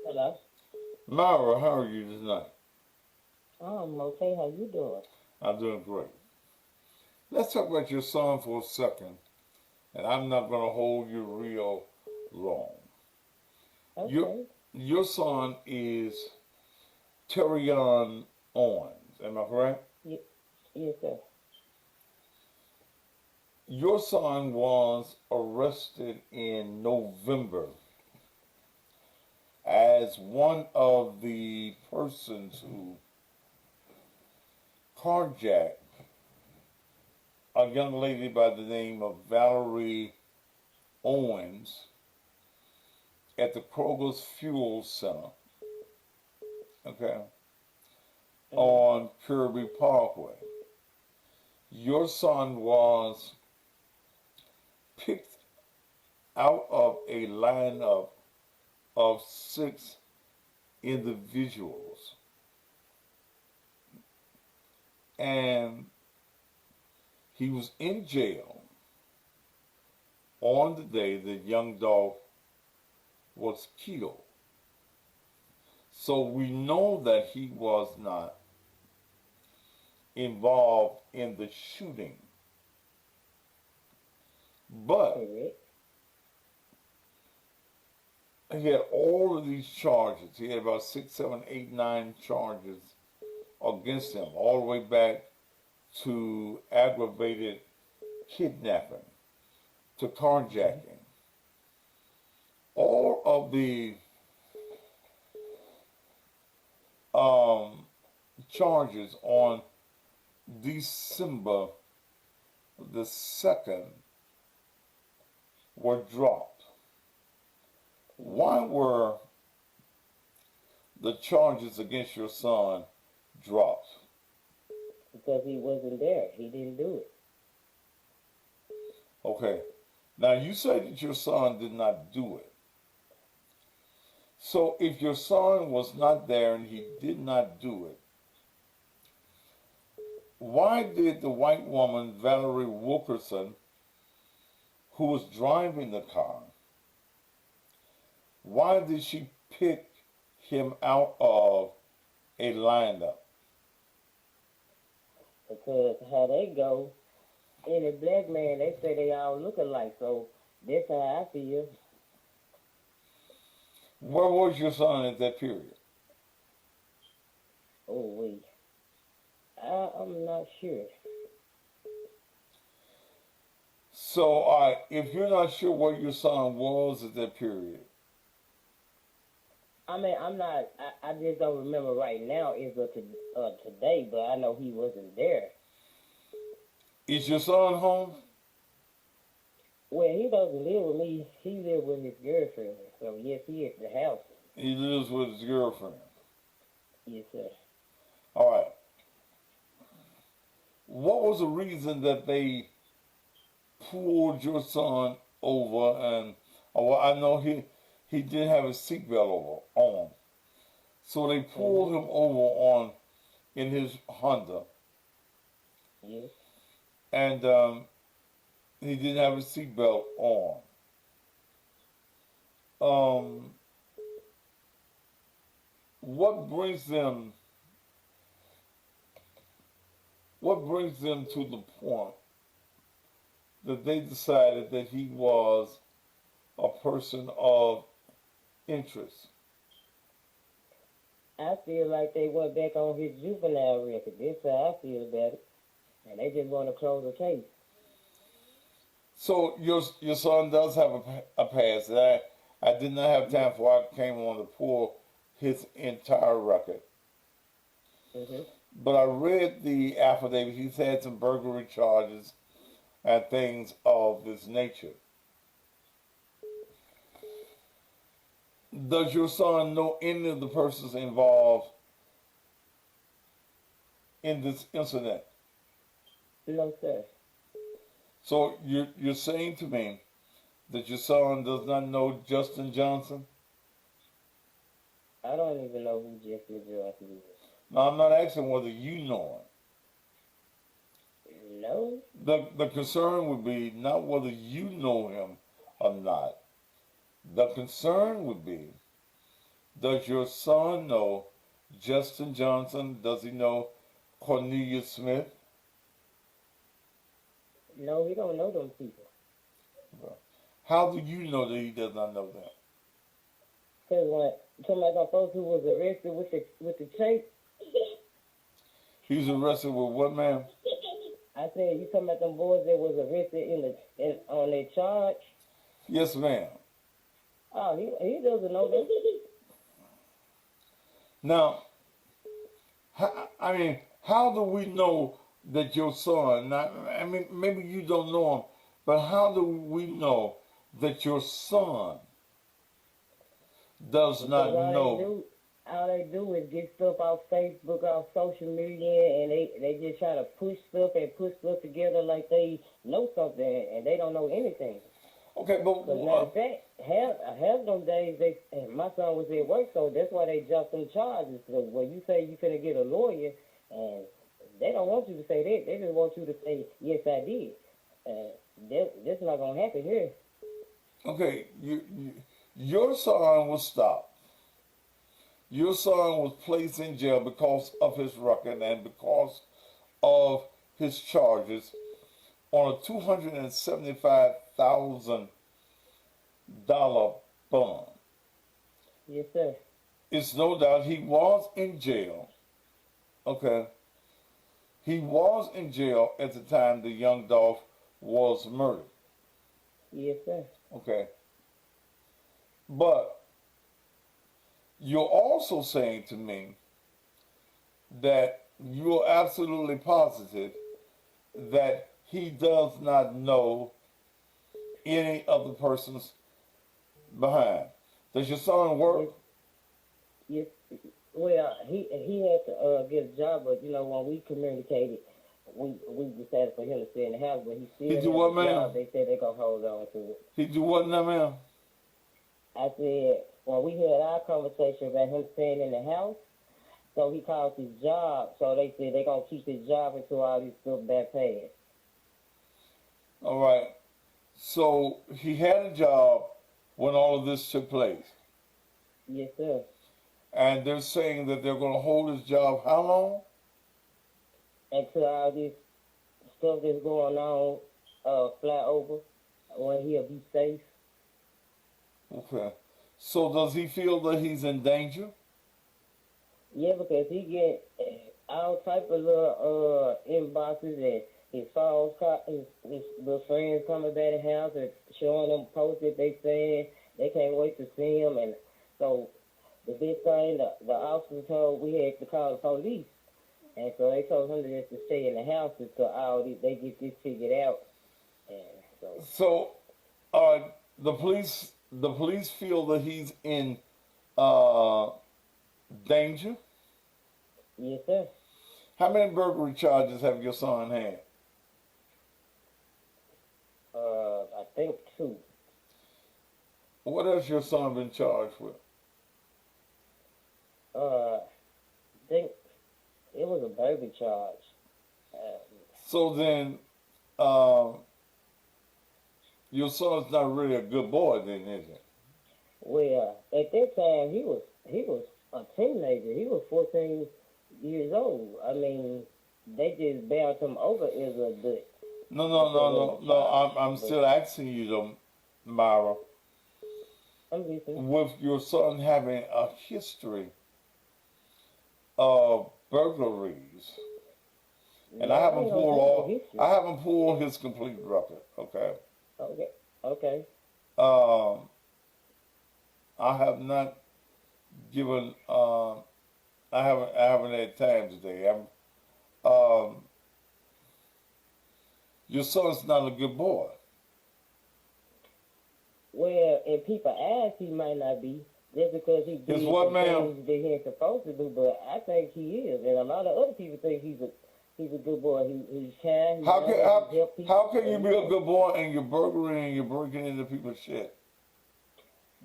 Hello. Myra, how are you tonight? I'm okay. How you doing? I'm doing great. Let's talk about your son for a second, and I'm not going to hold you real long. Your Okay. your son is Terrion Owens, am I correct? Y- yes, sir. Your son was arrested in November as one of the persons who carjacked a young lady by the name of Valerie Owens at the Kroger's Fuel Center, okay, Mhm. on Kirby Parkway. Your son was picked out of a lineup of six individuals, and he was in jail on the day that Young Dolph was killed. So we know that he was not involved in the shooting. But Correct. he had all of these charges. He had about six, seven, eight, nine charges against him, all the way back to aggravated kidnapping, to Mhm. carjacking. All of the um, charges on December the 2nd were dropped. Mhm. Why were the charges against your son dropped? Because he wasn't there. He didn't do it. Okay. Now you say that your son did not do it. So if your son was not there and he did not do it, why did the white woman, Valerie Wilkerson, who was driving the car, why did she pick him out of a lineup? Because how they go, any black man, they say they all look alike. So that's how I feel. Where was your son at that period? Oh wait, I'm not sure. So, if you're not sure where your son was at that period, I mean, I'm not. I just don't remember right now. Is today, but I know he wasn't there. is your son home? Well, he doesn't live with me. He lives with his girlfriend. So yes, he is the house. He lives with his girlfriend. Yes, sir. All right. What was the reason that they pulled your son over? And well, I know he didn't have his seatbelt over on, so they pulled Mhm. him over on in his Honda, Yes. and he didn't have his seatbelt on. Um, what brings them? What brings them to the point that they decided that he was a person of interest? I feel like they went back on his juvenile record. That's how I feel about it. And they just want to close the case. So your son does have a past. I did not have Yes. time for I came on to pull his entire record, Mhm. but I read the affidavit. He's had some burglary charges and things of this nature. Does your son know any of the persons involved in this incident? No, sir. So you're saying to me that your son does not know Justin Johnson? I don't even know who Jeffrey Johnson is. Now I'm not asking whether you know No. him. The concern would be not whether you know him or not. The concern would be Does your son know Justin Johnson? Does he know Cornelia Smith? No, he don't know them people. How do you know that he does not know them? Because when some of those folks who was arrested with the tape, He's arrested with what, ma'am? I said, you talking about them boys that was arrested on their charge? Yes, ma'am. Oh, he doesn't know them. Now, how do we know that your son, maybe you don't know him, but how do we know that your son does not know? All they do is get stuff off Facebook, off social media, and they just try to push stuff together like they know something, and they don't know anything. Okay, but matter of fact, half them days, my son was at work, so that's why they dropped them charges. Because when you say you finna get a lawyer, and they don't want you to say that, they just want you to say, yes, I did. That's not gonna happen here. Okay, your son was stopped. Your son was placed in jail because of his record and because of his charges on a $275,000 bond. Yes, sir. It's no doubt he was in jail. Okay. He was in jail at the time the Young Dolph was murdered. Yes, sir. Okay. But you're also saying to me that you're absolutely positive that he does not know any of the persons behind. Does your son work? Yes. Well, he had to get a job, but when we communicated, we decided for him to stay in the house, but he still He do what, ma'am? job. They said they're gonna hold on to it. He do what now, ma'am? I said, when we had our conversation about him staying in the house, so he called his job. So they said they're going to keep his job until all this stuff back passed. All right. So he had a job when all of this took place. Yes, sir. And they're saying that they're going to hold his job how long? Until all this stuff that's going on fly over, when he'll be safe. Okay. So does he feel that he's in danger? Yeah, because he get all type of little inboxes and his phones, his little friends coming by the house and showing them posts that they saying they can't wait to see him. And so the big thing, the officer told we had to call the police. And so they told him to stay in the house until they get this figured out. And so the police feel that he's in danger? Yes, sir. How many burglary charges have your son had? I think 2. What else your son been charged with? I think it was a burglary charge. So then, your son's not really a good boy then, is he? Well, at that time, he was a teenager. He was 14 years old. I mean, they just bound him over as a adult. No. I'm still asking you, though, Myra. I'm listening. With your son having a history of burglaries, and I haven't pulled his complete record. Okay. Okay. I have not given. I haven't had time today. Your son's not a good boy. Well, in people's eyes, he might not be, just because he did what, ma'am? things that he ain't supposed to do. But I think he is, and a lot of other people think he's a good boy. He's kind. How can you be a good boy and you're burglaring and you're breaking into people's shit?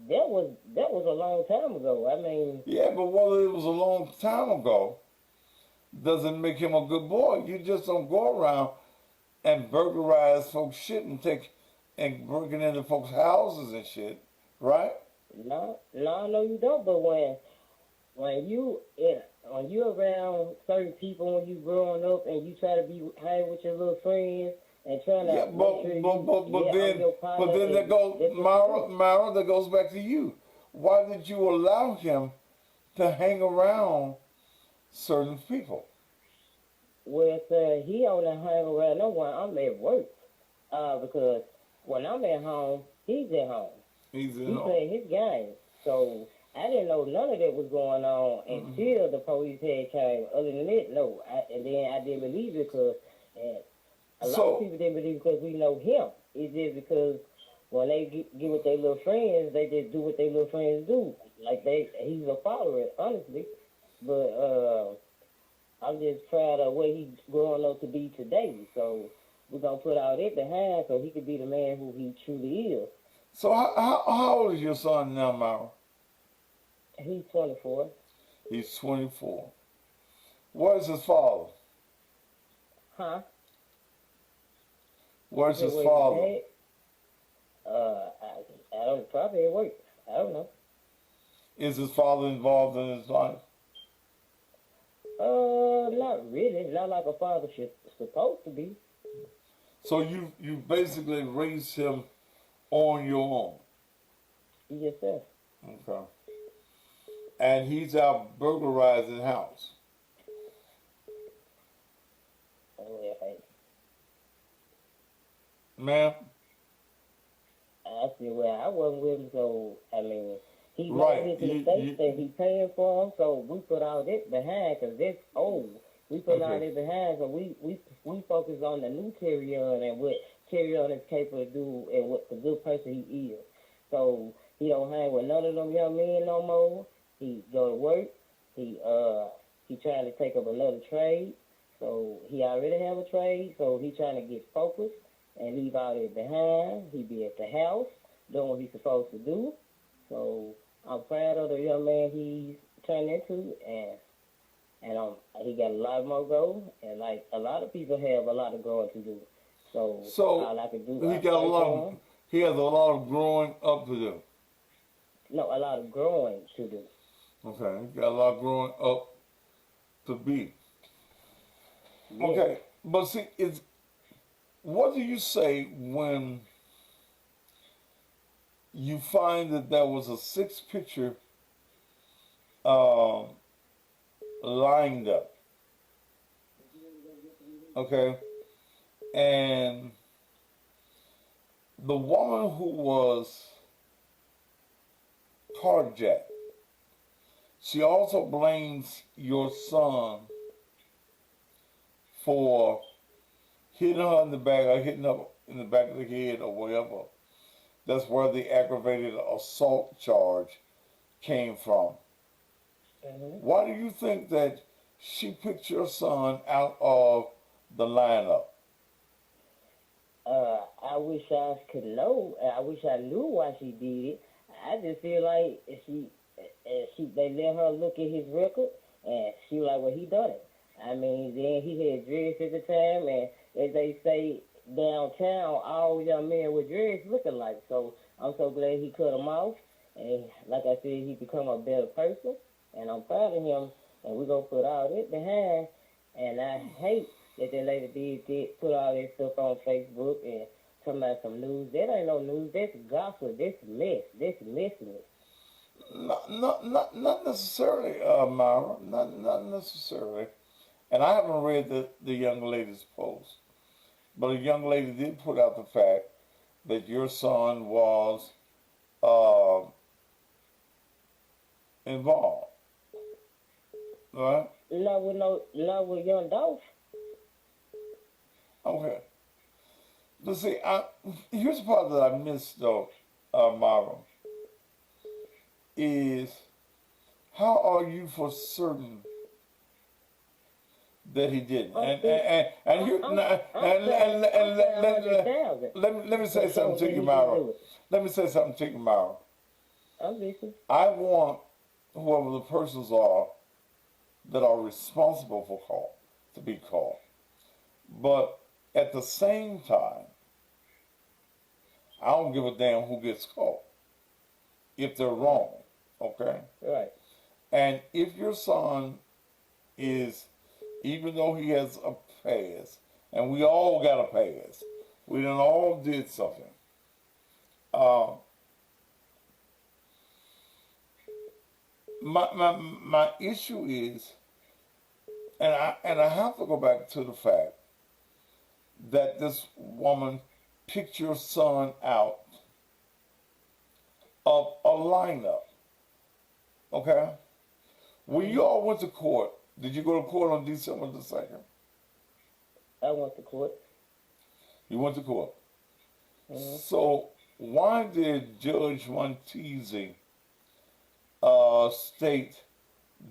That was a long time ago. I mean. Yeah, but whether it was a long time ago doesn't make him a good boy. You just don't go around and burglarize folks' shit and breaking into folks' houses and shit, right? No, you don't. But when you around certain people when you growing up and you try to be hang with your little friends and trying to Yeah, make sure you get on your partner, but then that goes, that's what you do. Myra, that goes back to you. Why did you allow him to hang around certain people? Well, sir, he only hang around no one. I'm at work. Because when I'm at home, he's at home. He's in He on. playing his game. So I didn't know none of that was going on until the police had came. Other than that, no. And then I didn't believe it because a lot of So, people didn't believe it because we know him. It's just because when they get with their little friends, they just do what their little friends do. Like he's a follower, honestly. But I'm just proud of what he's growing up to be today. So we're gonna put all that behind so he could be the man who he truly is. so how old is your son now, Myra? He's 24. He's 24. Where's his father? Huh? Where's his Where father? he's at? I don't probably at work. I don't know. Is his father involved in his life? Not really. Not like a father should supposed to be. So you basically raised him on your own. Yes, sir. Okay. And he's out burglarizing house. Well, hey, Ma'am? I said, well, I wasn't with him, so I mean, he Right. made his mistakes and he paying for them, so we put all that behind because that's old. We put all Okay. that behind, so we focus on the new Terrion and what Terrion is capable of do and what the good person he is. So he don't hang with none of them young men no more. He go to work. He trying to take up another trade. So he already have a trade. So he trying to get focused and leave all that behind. He be at the house doing what he's supposed to do. So I'm proud of the young man he's turned into, and he got a lot more growth. And like a lot of people have a lot of growing to do. So all I can do, He has a lot of growing up to do. No, a lot of growing to do. Okay. He got a lot of growing up to be. Yes. Okay. But see, what do you say when you find that there was a 6 picture lined up? Okay. And the woman who was carjacked, she also blames your son for hitting her in the back or hitting her in the back of the head or whatever. That's where the aggravated assault charge came from. Mm-hmm. Why do you think that she picked your son out of the lineup? I wish I could know. I wish I knew why she did it. I just feel like they let her look at his record, and she was like, well, he done it. I mean, then he had dreads at the time, and as they say downtown, all young men with dreads look alike. So I'm so glad he cut them off, and like I said, he become a better person, and I'm proud of him, and we're going to put all that behind, and I hate that lady did put all that stuff on Facebook and talking about some news. That ain't no news. That's gossip. That's mess. That's messiness. Not necessarily, Myra. Not necessarily. And I haven't read the young lady's post, but a young lady did put out the fact that your son was involved, right? Not with Young Dolph. Okay. But see, here's the part that I missed, though, Myra, is how are you for certain that he didn't? Let me say something to you, Myra. Let me say something to you, Myra. I'm listening. I want whoever the persons are that are responsible for call to be called. But at the same time, I don't give a damn who gets caught. if they're wrong, okay? Right. And if your son is, even though he has a past, and we all got a past, we done all did something. My issue is, and I have to go back to the fact that this woman picked your son out of a lineup. Okay? When you all went to court, did you go to court on December the 2nd? I went to court. You went to court. Mm-hmm. So why did Judge Montesi state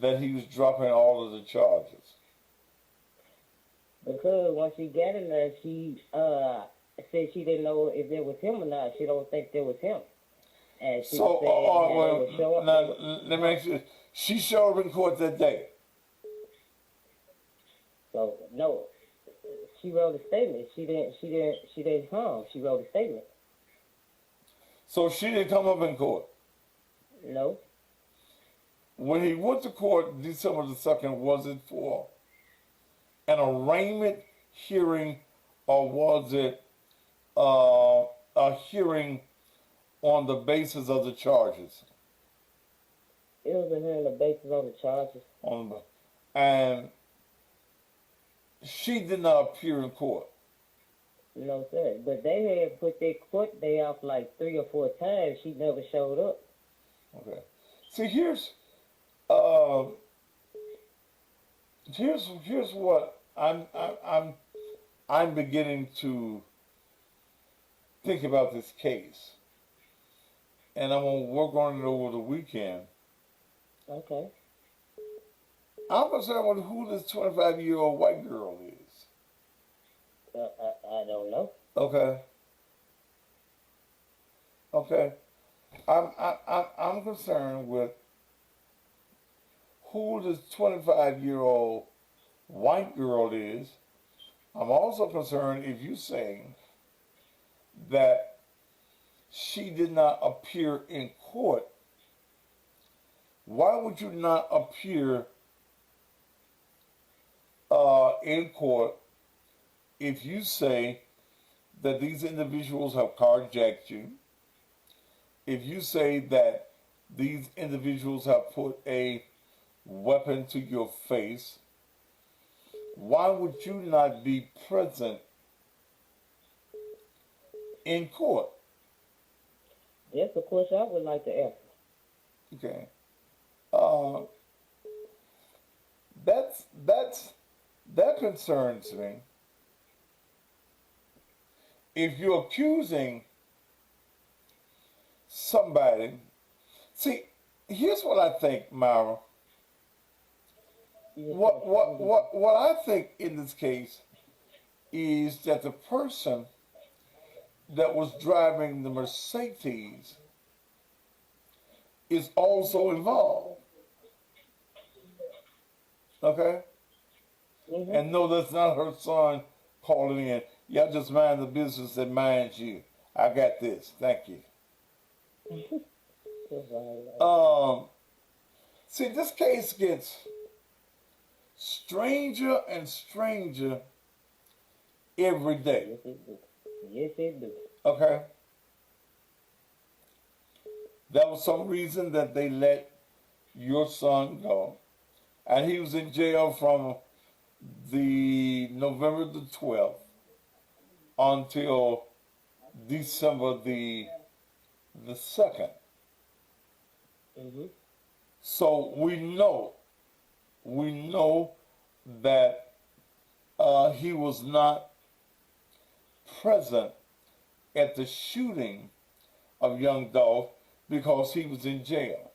that he was dropping all of the charges? Because when she got in there, she said she didn't know if it was him or not. She don't think it was him. And she So, said, now, let me ask you this. She showed up in court that day. So, no. She wrote a statement. She didn't come. She wrote a statement. So she didn't come up in court. No. When he went to court December the 2nd, was it for an arraignment hearing, or was it a hearing on the basis of the charges? It was a hearing on the basis of the charges. And she did not appear in court. No, sir. But they had put their court day off like 3 or 4 times. She never showed up. Okay. See, here's what I'm beginning to think about this case, and I'm gonna work on it over the weekend. Okay. I'm concerned with who this 25-year-old white girl is. I don't know. Okay. Okay. I'm concerned with who this 25-year-old white girl is. I'm also concerned if you saying that she did not appear in court. Why would you not appear in court if you say that these individuals have carjacked you? If you say that these individuals have put a weapon to your face, why would you not be present in court? That's a question I would like to ask. Okay. That concerns me. If you're accusing somebody, see, here's what I think, Myra. What I think in this case is that the person that was driving the Mercedes is also involved. Okay? Mm-hmm. And no, that's not her son calling in. Y'all just mind the business that minds you. I got this. Thank you. See, this case gets stranger and stranger every day. Yes, it do. Yes, it do. Okay? That was some reason that they let your son go. And he was in jail from the November the 12th until December the 2nd. Mm-hmm. So we know that he was not present at the shooting of Young Dolph because he was in jail.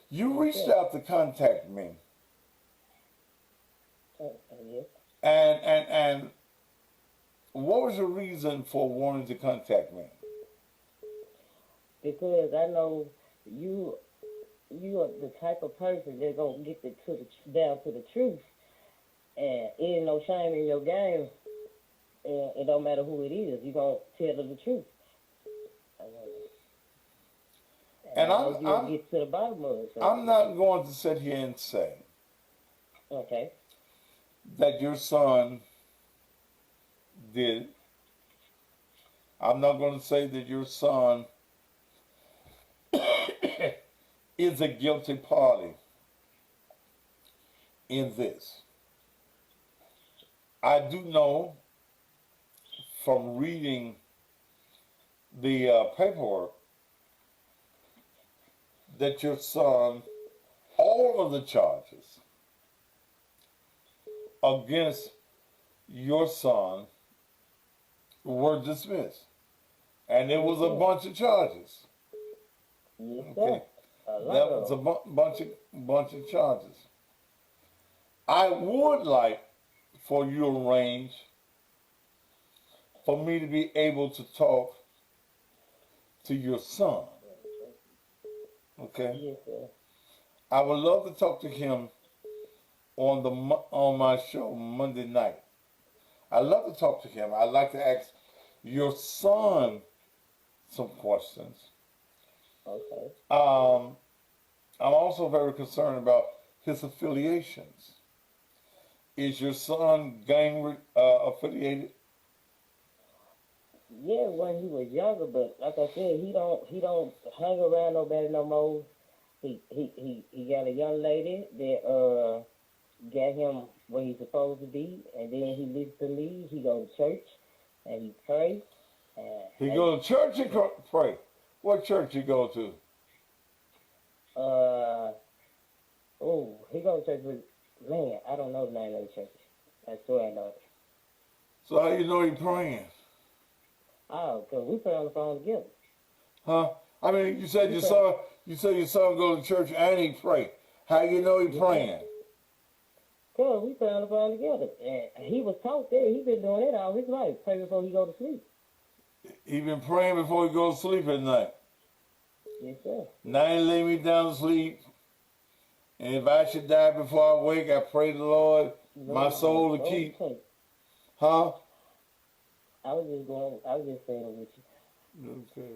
You reached out to contact me. Yes. And what was your reason for wanting to contact me? Because I know you are the type of person that's gonna get down to the truth, and it ain't no shame in your game. And it don't matter who it is, you gonna tell them the truth. And you'll get to the bottom of it. So. I'm not going to sit here and say that your son did. I'm not going to say that your son is a guilty party in this. I do know from reading the paperwork that your son, all of the charges against your son were dismissed. And it was a bunch of charges. Yes, okay. That was a bunch of charges. I would like for you to arrange for me to be able to talk to your son. Okay? Yes, sir. I would love to talk to him on my show Monday night. I'd love to talk to him. I'd like to ask your son some questions. Okay. I'm also very concerned about his affiliations. Is your son gang affiliated? Yeah, when he was younger, but like I said, he don't hang around nobody no more. He got a young lady that got him where he's supposed to be, and then he listens to me. He go to church and he pray. He go to church and pray. What church you go to? He go to church with, man, I don't know the name of the church. I swear I know it. So how you know he praying? Oh, because we pray on the phone together. Huh? I mean, you said your son go to church and he pray. How you know he praying? Because we pray on the phone together. And he was taught that. He been doing that all his life. Pray before he go to sleep. He been praying before he goes to sleep at night. Yes, sir. Now he lay me down to sleep. And if I should die before I wake, I pray the Lord my soul to keep. Huh? I was just saying with you. Okay.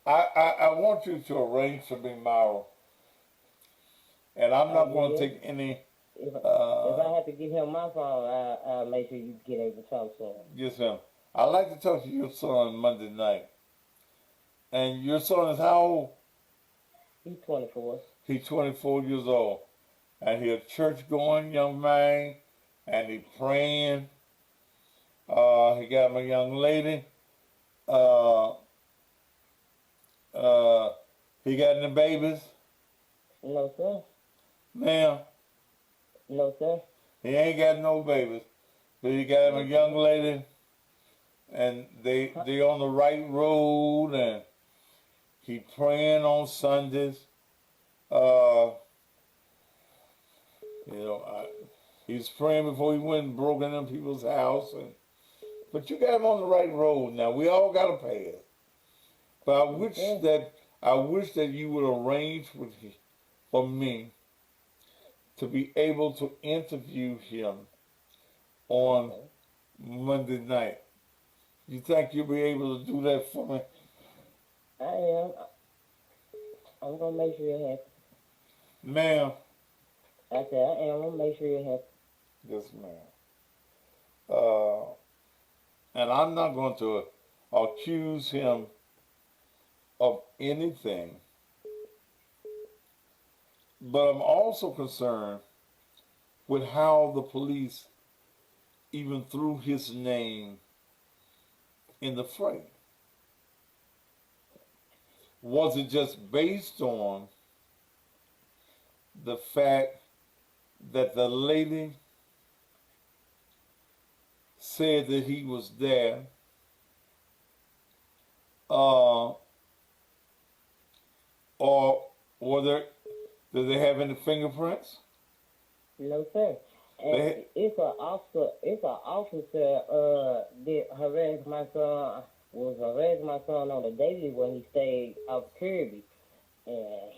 I want you to arrange for me, Myra. And I'm not going to take any... If I have to give him my phone, I'll make sure you get able to talk to him. Yes, ma'am. I'd like to talk to your son Monday night. And your son is how old? He's 24. He's 24 years old. And he's a church-going young man. And he praying. He got him a young lady. He got any babies? No, sir. Ma'am? No, sir. He ain't got no babies. But he got him a young lady. And they on the right road. And he praying on Sundays. He's praying before he went and broke into people's house. But you got him on the right road now. We all got a path. But I wish that you would arrange for me to be able to interview him on Monday night. You think you'll be able to do that for me? I am. I'm going to make sure it happens. Ma'am. I said I am. I'm going to make sure it happens. Yes, ma'am. And I'm not going to accuse him of anything. But I'm also concerned with how the police even threw his name in the fray. Was it just based on the fact that the lady said that he was there, or did they have any fingerprints? No, sir. And it's an officer that harassed my son on the daily when he stayed off Kirby. And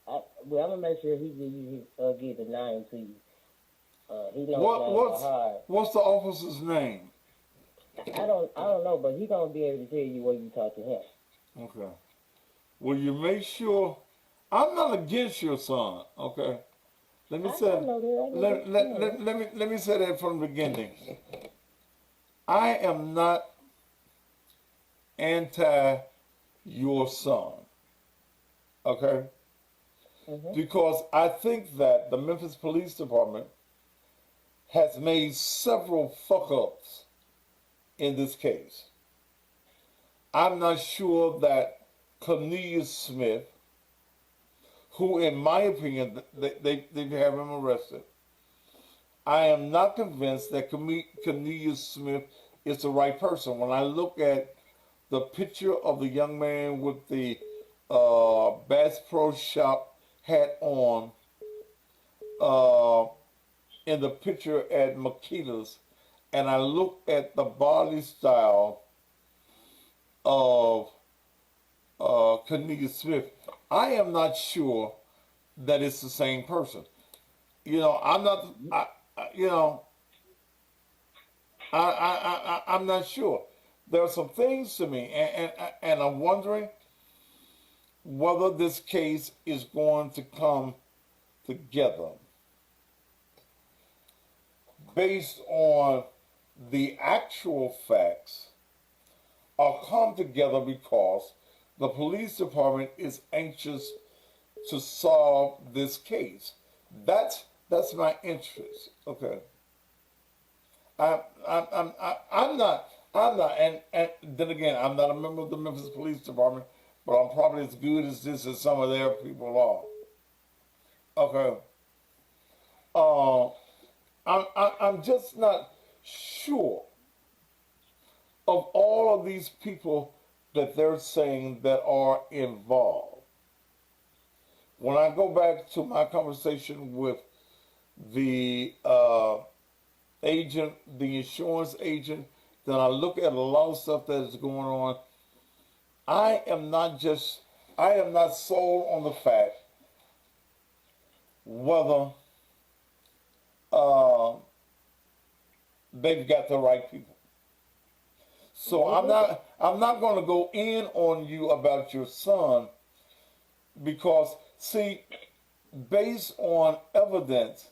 I'm gonna make sure he give the name to you. He knows what's the officer's name? I don't know, but he gonna be able to tell you when you talk to him. Okay. Will you make sure? I'm not against your son. Okay. Let me I say. know that. I know Let me say that from the beginning. I am not anti your son. Okay. Mm-hmm. Because I think that the Memphis Police Department has made several fuck ups in this case. I'm not sure that Cornelius Smith, who, in my opinion, they have him arrested. I am not convinced that Cornelius Smith is the right person. When I look at the picture of the young man with the Bass Pro Shop hat on, uh, in the picture at Makita's, and I look at the body style of Cornelius Smith, I am not sure that it's the same person. You know, I'm not. You know, I'm not sure. There are some things to me, and I'm wondering whether this case is going to come together based on the actual facts, or come together because the police department is anxious to solve this case. That's my interest. Okay. I'm not, and then again, I'm not a member of the Memphis Police Department, but I'm probably as good as this as some of their people are. Okay. Uh, I'm just not sure of all of these people that they're saying that are involved. When I go back to my conversation with the agent, the insurance agent, then I look at a lot of stuff that is going on. I am not sold on the fact whether uh, they've got the right people. So I'm not going to go in on you about your son because, see, based on evidence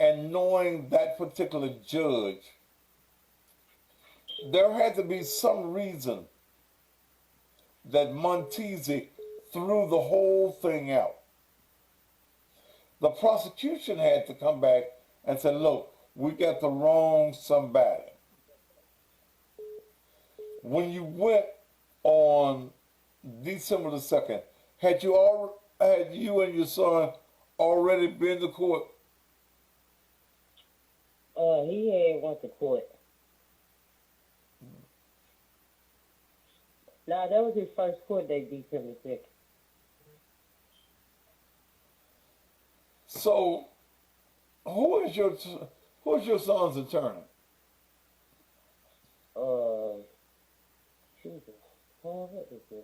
and knowing that particular judge, there had to be some reason that Montesi threw the whole thing out. The prosecution had to come back and say, look, we got the wrong somebody. When you went on December the 2nd, had you and your son already been to court? He had went to court. Now that was his first court date, December 2nd. So, who is your son's attorney? Jesus. What is it?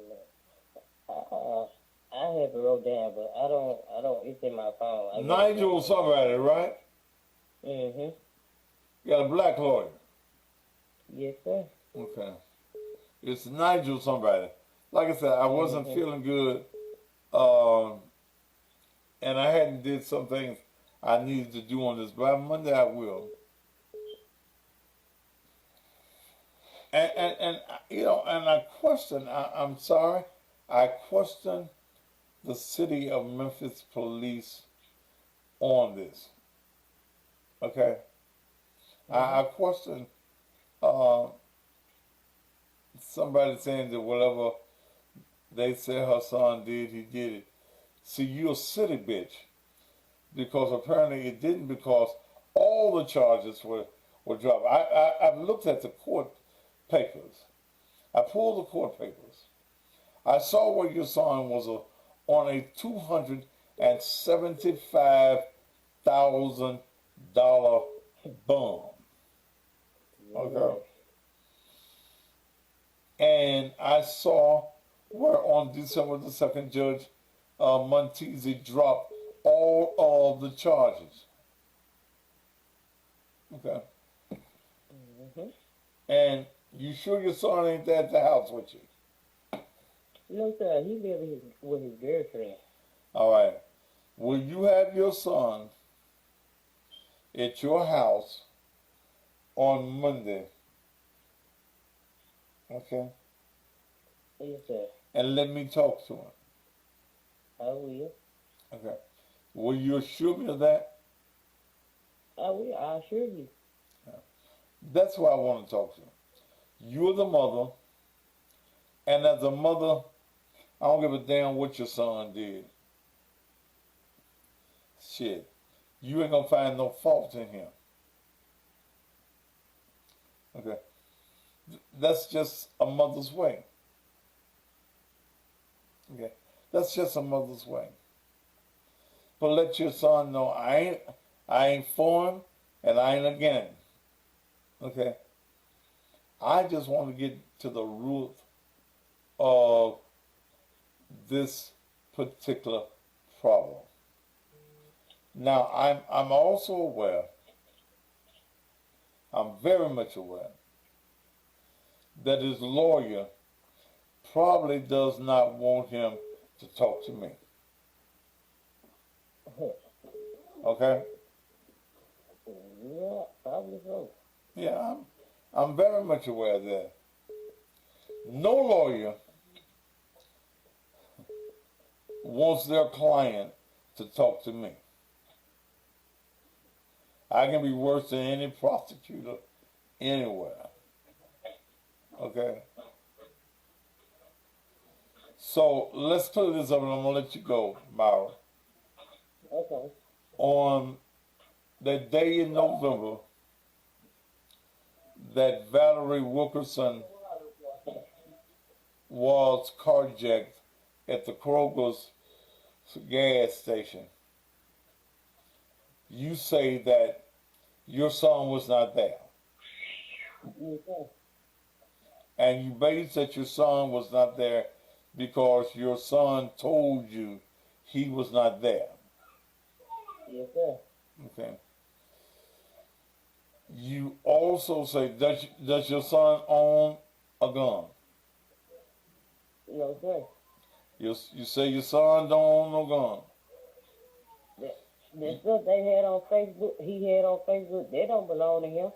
I have it wrote down, but I don't, it's in my phone. Nigel somebody, right? Mm-hmm. You got a black lawyer. Yes, sir. Okay. It's Nigel somebody. Like I said, I wasn't feeling good, and I hadn't did some things I needed to do on this, but on Monday I will. And you know, and I question. I'm sorry, I question the city of Memphis police on this. Okay, I question somebody saying that whatever they say her son did, he did it. See, you're a city bitch because apparently it didn't, because all the charges were dropped. I've looked at the court papers. I pulled the court papers. I saw where your son was on a $275,000 bond. Okay. And I saw where on December the 2nd, Judge Montesi dropped all of the charges. Okay. And you sure your son ain't at the house with you? No, sir. He lives with his girlfriend. All right. Will you have your son at your house on Monday? Okay. Yes, sir. And let me talk to him. I will. Okay. Will you assure me of that? I will. I assure you. That's why I want to talk to him. You're the mother, and as a mother, I don't give a damn what your son did. Shit. You ain't gonna find no fault in him. Okay. That's just a mother's way. Okay. That's just a mother's way. But let your son know I ain't for him and I ain't against him. Okay. I just want to get to the root of this particular problem. Now I'm also aware, I'm very much aware, that his lawyer probably does not want him to talk to me. Okay? Yeah, probably so. Yeah, I'm very much aware of that. No lawyer wants their client to talk to me. I can be worse than any prosecutor anywhere. Okay? So let's clear this up and I'm going to let you go, Myra. Okay. On that day in November that Valerie Wilkerson was carjacked at the Kroger's gas station, you say that your son was not there. Yes, sir. And you base that your son was not there because your son told you he was not there. Yes, sir. Okay. You also say, does your son own a gun? No, sir. You say your son don't own no gun. The stuff they had on Facebook, he had on Facebook, they don't belong to him.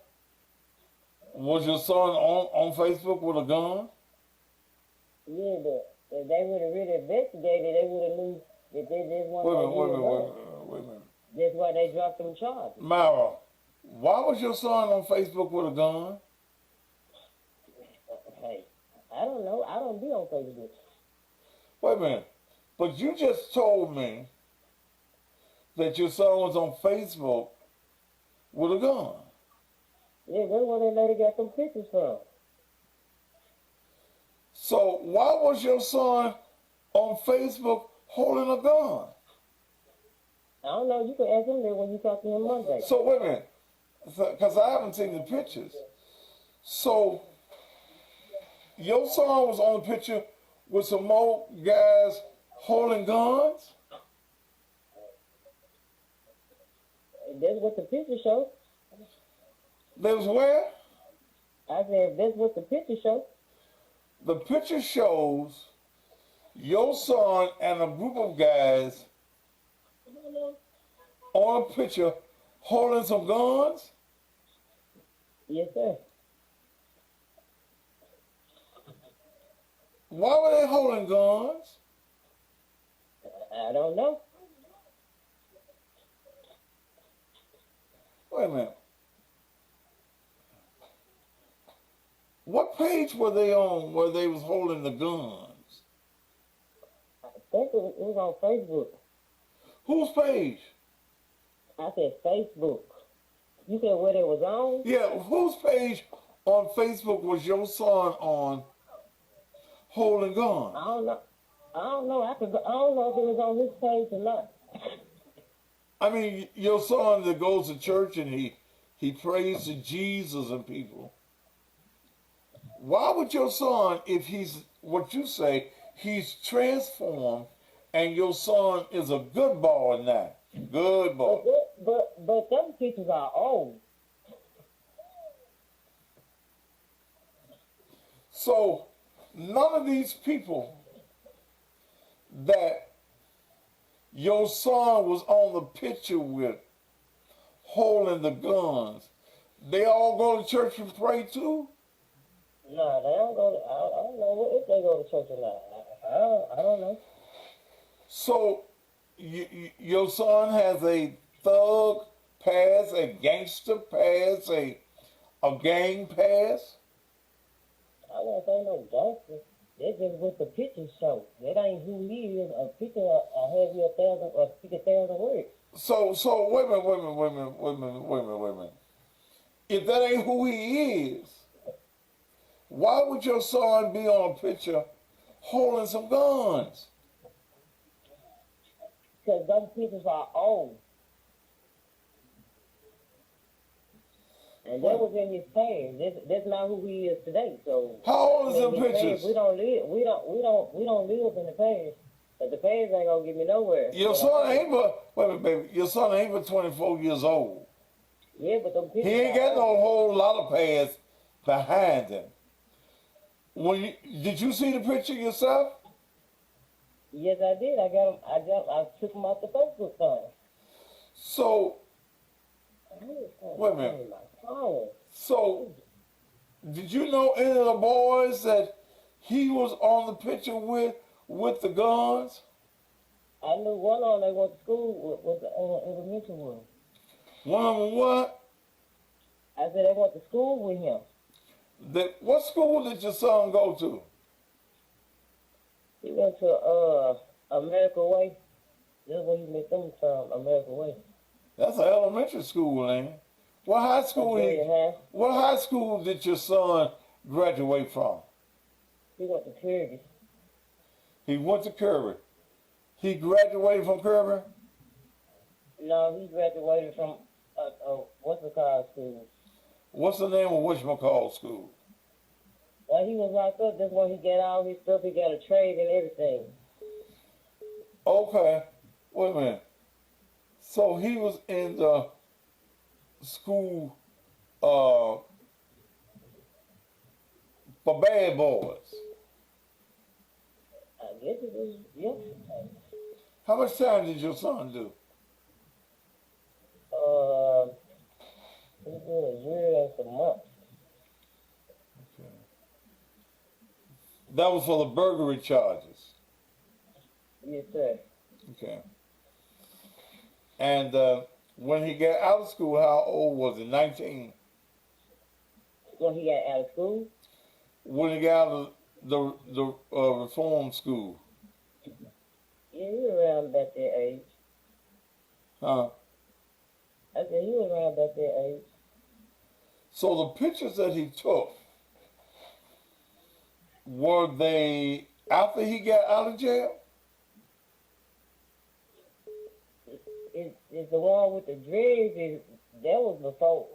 Was your son on Facebook with a gun? Yeah, but if they would have really investigated, they would have knew that they just wanted Wait a minute. That's why they dropped them charges. Myra, why was your son on Facebook with a gun? Hey, I don't know. I don't be on Facebook. Wait a minute. But you just told me that your son was on Facebook with a gun. Yeah, that's where that lady got them pictures from. So why was your son on Facebook holding a gun? I don't know. You can ask him that when you talk to him Monday. So wait a minute, because I haven't seen the pictures. So your son was on the picture with some more guys holding guns? That's what the picture shows. That was where? I said, that's what the picture shows. The picture shows your son and a group of guys on a picture holding some guns? Yes, sir. Why were they holding guns? I don't know. Wait a minute. What page were they on where they was holding the guns? I think it was on Facebook. Whose page? I said Facebook. You said where they was on? Yeah, whose page on Facebook was your son on holding guns? I don't know. I don't know. I don't know if it was on his page or not. I mean, your son that goes to church and he prays to Jesus and people. Why would your son, if he's what you say, he's transformed, and your son is a good boy now? Good boy. But them pictures are old. So none of these people that your son was on the picture with, holding the guns, they all go to church and pray too? No, they don't go. I don't know if they go to church or not. I don't know. So your son has a thug past, a gangster past, a gang past? I won't say no gangster. That's just what the picture show. That ain't who he is. A picture will have you 1,000 or 50,000 words. So wait a minute. If that ain't who he is, why would your son be on a picture holding some guns? Because those pictures are old. And that was in his past. That's not who he is today. So how old is them pictures? Past, we don't live in the past. But the past ain't gonna get me nowhere. Your son ain't but wait a minute, baby. Your son ain't but 24 years old. Yeah, but them pictures. He ain't got no whole lot of past behind him. Did you see the picture yourself? Yes, I did. I took him off the Facebook thing. So wait a minute. So, did you know any of the boys that he was on the picture with the guns? I knew one of them they went to school with the elementary one. One of them what? I said they went to school with him. What school did your son go to? He went to America Way. That's where he met them from, America Way. That's an elementary school, ain't it? What high school did your son graduate from? He went to Kirby. He went to Kirby. He graduated from Kirby? No, he graduated from what's it called school? What's the name of whatchamacallit school? Well, he was locked up. That's when he got all his stuff. He got a trade and everything. Okay. Wait a minute. So he was in the school for bad boys. I guess it was, yeah. How much time did your son do? He did a year and some months. Okay. That was for the burglary charges. Yes, sir. Okay. And when he got out of school, how old was he? 19? When he got out of school? When he got out of the reform school? Yeah, he was around about that age. Huh? I said he was around about that age. So the pictures that he took, were they after he got out of jail? It's the one with the dreads. That was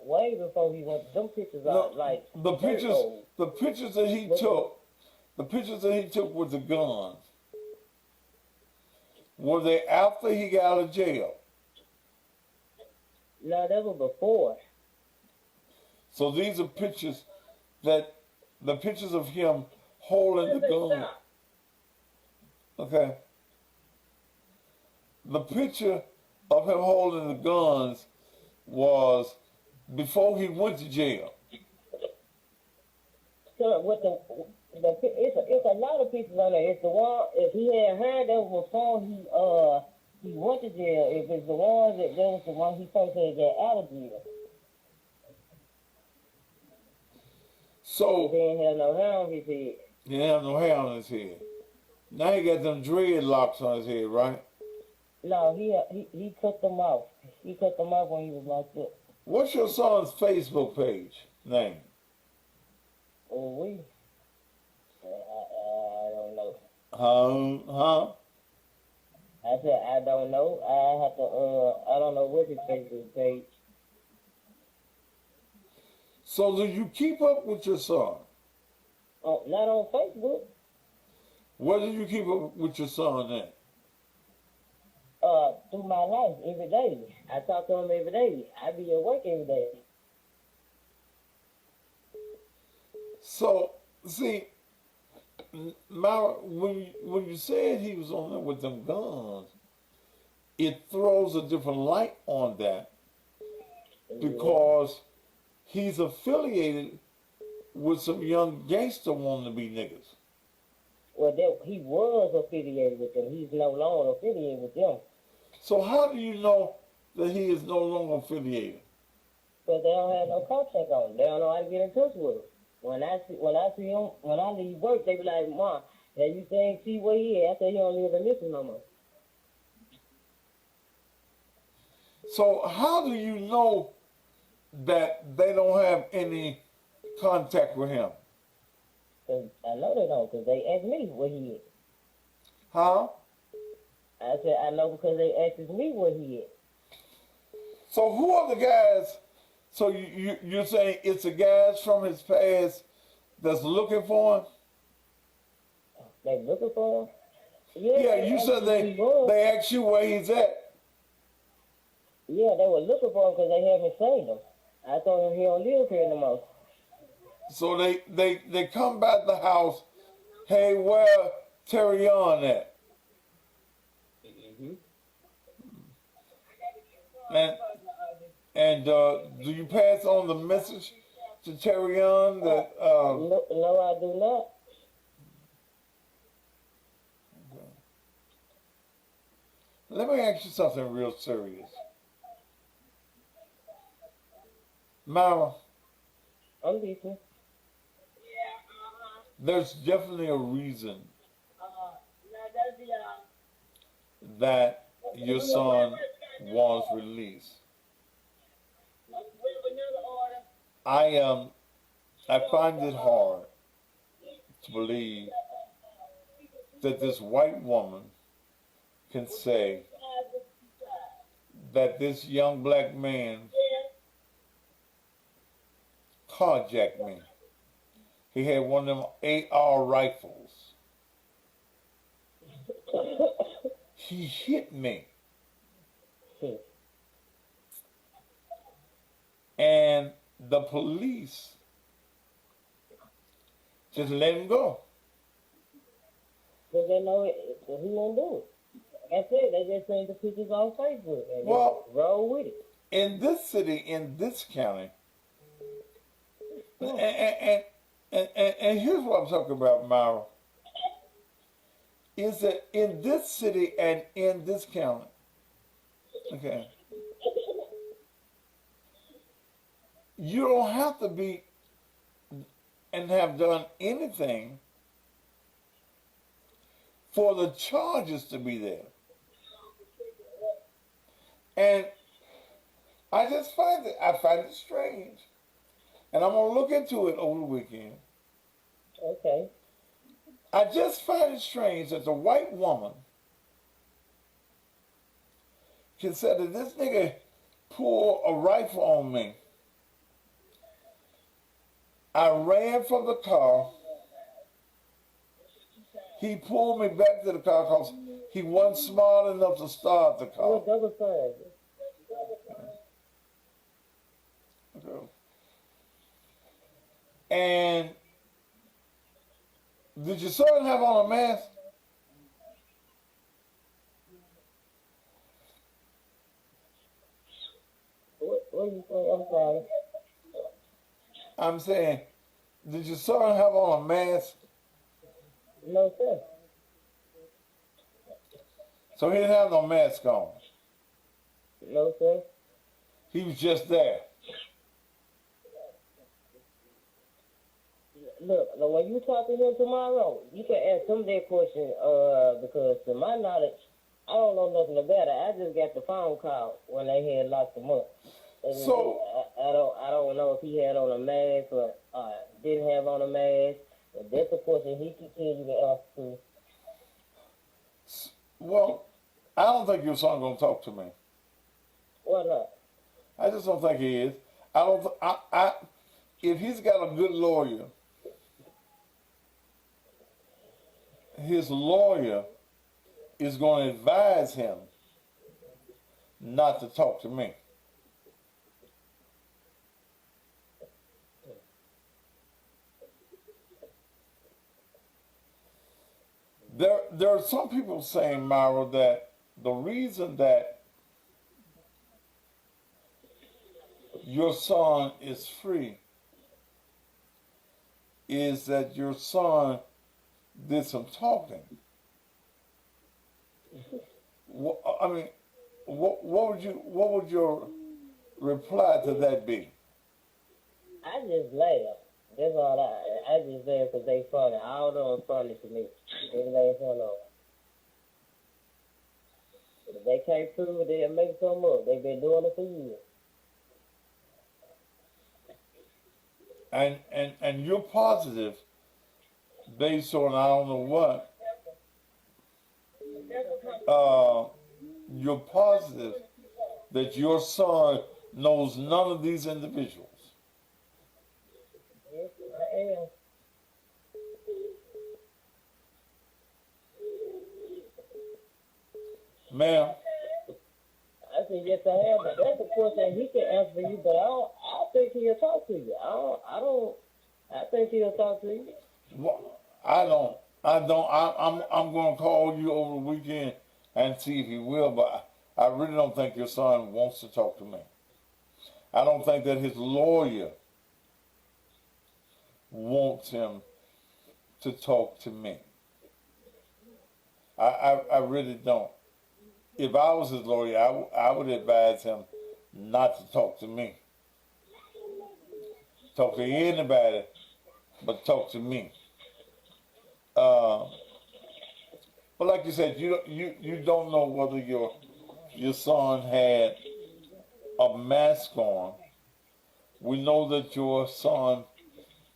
way before he went. Them pictures are like the pictures that he took with the guns. Were they after he got out of jail? No, that was before. So these are pictures the pictures of him holding the gun. Okay. The picture of him holding the guns was before he went to jail. So with it's a lot of pictures on there. It's the one if he had heard that was before he went to jail. If it's the one that was the one he first had got out of jail. So he didn't have no hair on his head. He didn't have no hair on his head. Now he got them dreadlocks on his head, right? No, he cut them off. He cut them off when he was locked up. What's your son's Facebook page name? Oh, I don't know. Huh? I said I don't know. I have to. I don't know what his Facebook page. So do you keep up with your son? Oh, not on Facebook. Where do you keep up with your son at? Through my life, every day. I talk to him every day. I be at work every day. So, see, Myra, when you said he was on there with them guns, it throws a different light on that because he's affiliated with some young gangster wanting to be niggas. Well, he was affiliated with them. He's no longer affiliated with them. So how do you know that he is no longer affiliated? Because they don't have no contact on him. They don't know how to get in touch with him. When I see him, when I leave work, they be like, "Mom, have you see where he is?" I said, "He don't live in Memphis no more." So how do you know that they don't have any contact with him? Cause I know they don't, because they asked me where he is. Huh? I said, I know because they asked me where he is. So who are the guys? So you're saying it's the guys from his past that's looking for him? They looking for him? Yeah, you said they asked you where he's at. Yeah, they were looking for him because they haven't seen him. I told him he don't live here no more. So they come by the house. Hey, where Terrion at? Mm-hmm. And do you pass on the message to Terrion that? No, I do not. Okay. Let me ask you something real serious, Myra. I'm listening. There's definitely a reason that your son was released. I find it hard to believe that this white woman can say that this young black man carjacked me. He had one of them AR rifles. He hit me. And the police just let him go. Because they know he won't do it. Like I said, they just seen the pictures on Facebook and Well, roll with it. In this city, in this county, and here's what I'm talking about, Myra, is that in this city and in this county, okay, you don't have to be and have done anything for the charges to be there. And I find it strange. And I'm going to look into it over the weekend. Okay. I just find it strange that the white woman can say that this nigga pulled a rifle on me. I ran from the car. He pulled me back to the car because he wasn't smart enough to start the car. What double sign? Okay. And did your son have on a mask? What you say? I'm sorry. I'm saying, did your son have on a mask? No, sir. So he didn't have no mask on. No, sir. He was just there. Look, when you talk to him tomorrow, you can ask him that question, because to my knowledge, I don't know nothing about it. I just got the phone call when they had locked him up. And So I don't know if he had on a mask or didn't have on a mask. But that's a question he can tell you the answer to. well, I don't think your son gonna talk to me. Why not? I just don't think he is. I don't. If he's got a good lawyer, his lawyer is going to advise him not to talk to me. There are some people saying, Myra, that the reason that your son is free is that your son did some talking. I mean, what would your reply to that be? I just laugh. That's all I just laugh because they funny. All of them funny to me. They laugh on them. If they can't prove it, they'll make some up. They've been doing it for years. And you're positive based on I don't know what. You're positive that your son knows none of these individuals. Yes, I am. Ma'am? I said, yes, I am. But that's a question he can answer for you, but I think he'll talk to you. I think he'll talk to you. Well, I'm going to call you over the weekend and see if he will, but I really don't think your son wants to talk to me. I don't think that his lawyer wants him to talk to me. I really don't. If I was his lawyer, I would advise him not to talk to me. Talk to anybody, but talk to me. But like you said, you don't know whether your son had a mask on. We know that your son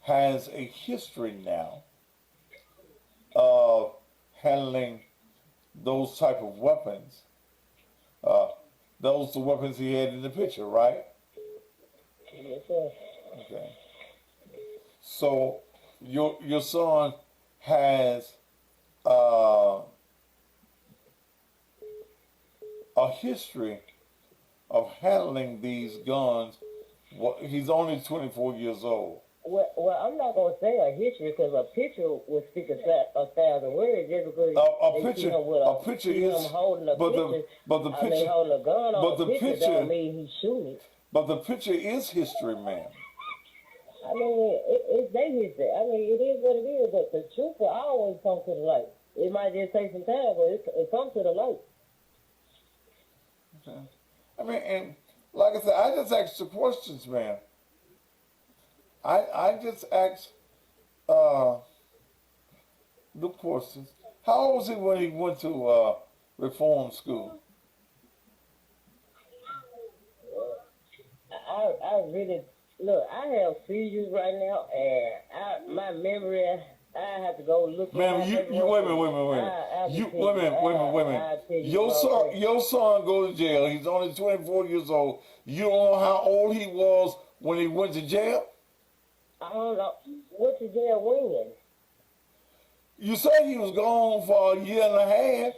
has a history now of handling those type of weapons. Those are the weapons he had in the picture, right? Yes, sir. Okay. So your son has a history of handling these guns. He's only 24 years old. Well, I'm not going to say a history because a picture would speak a thousand words just because a picture is holding a picture. But the picture, holding a gun on the picture don't mean he's shooting. But the picture is history, man. I mean, it's their history. I mean, it is what it is, but the truth will always come to the light. It might just take some time, but it comes to the light. Okay. I mean, and like I said, I just asked the questions, man. I just asked the questions. How old was he when he went to reform school? I really look. I have seizures right now, and my memory. I have to go look. Man, wait a minute. Your son go to jail. He's only 24 years old. You don't know how old he was when he went to jail? I don't know. What's the jail when? You said he was gone for a year and a half.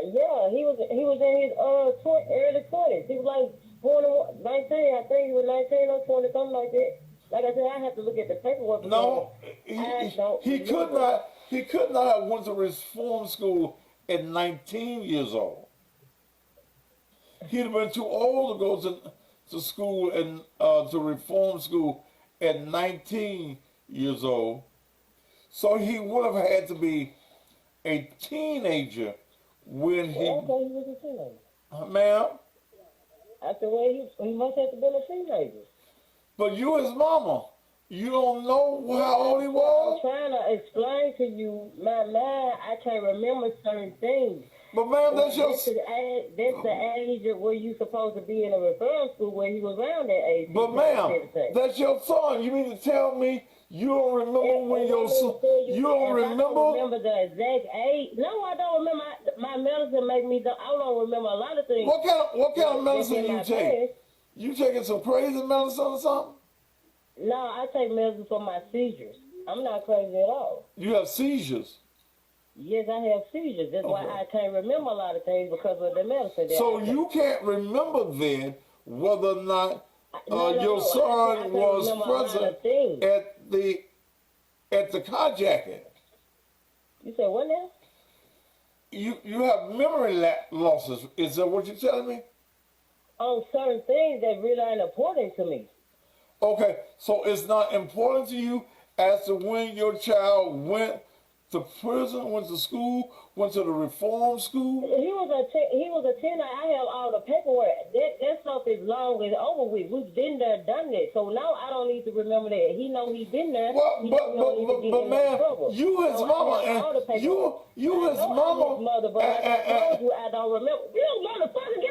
Yeah, he was in his early 20s. He was like 19. I think he was 19 or 20, something like that. Like I said, I have to look at the paperwork. No, he could not have went to reform school at 19 years old. He'd have been too old to go to school and to reform school at 19 years old. So he would have had to be a teenager when he... Okay, he was a teenager. Ma'am? I said, well, he must have been a teenager. But you his mama, you don't know how old he was? I'm trying to explain to you, my mind, I can't remember certain things. But ma'am, that's the age of where you supposed to be in a reform school where he was around that age. But ma'am, that's your son. You mean to tell me you don't remember when your son... You don't remember? I don't remember the exact age. No, I don't remember. My medicine make me... I don't remember a lot of things. What kind of medicine you take? You taking some crazy medicine or something? No, I take medicine for my seizures. I'm not crazy at all. You have seizures? Yes, I have seizures. That's why I can't remember a lot of things because of the medicine. So you can't remember then whether or not your son was present at the carjacking? You said what now? You have memory losses. Is that what you're telling me? On certain things that really aren't important to me. Okay, so it's not important to you as to when your child went to prison, went to school, went to the reform school? He was a teenager. I have all the paperwork. That stuff is long and over with. We've been there, done that. So now I don't need to remember that. He know he's been there. Well, but man, you his mama and you his mama. Mother, but I told you I don't remember. You motherfucker.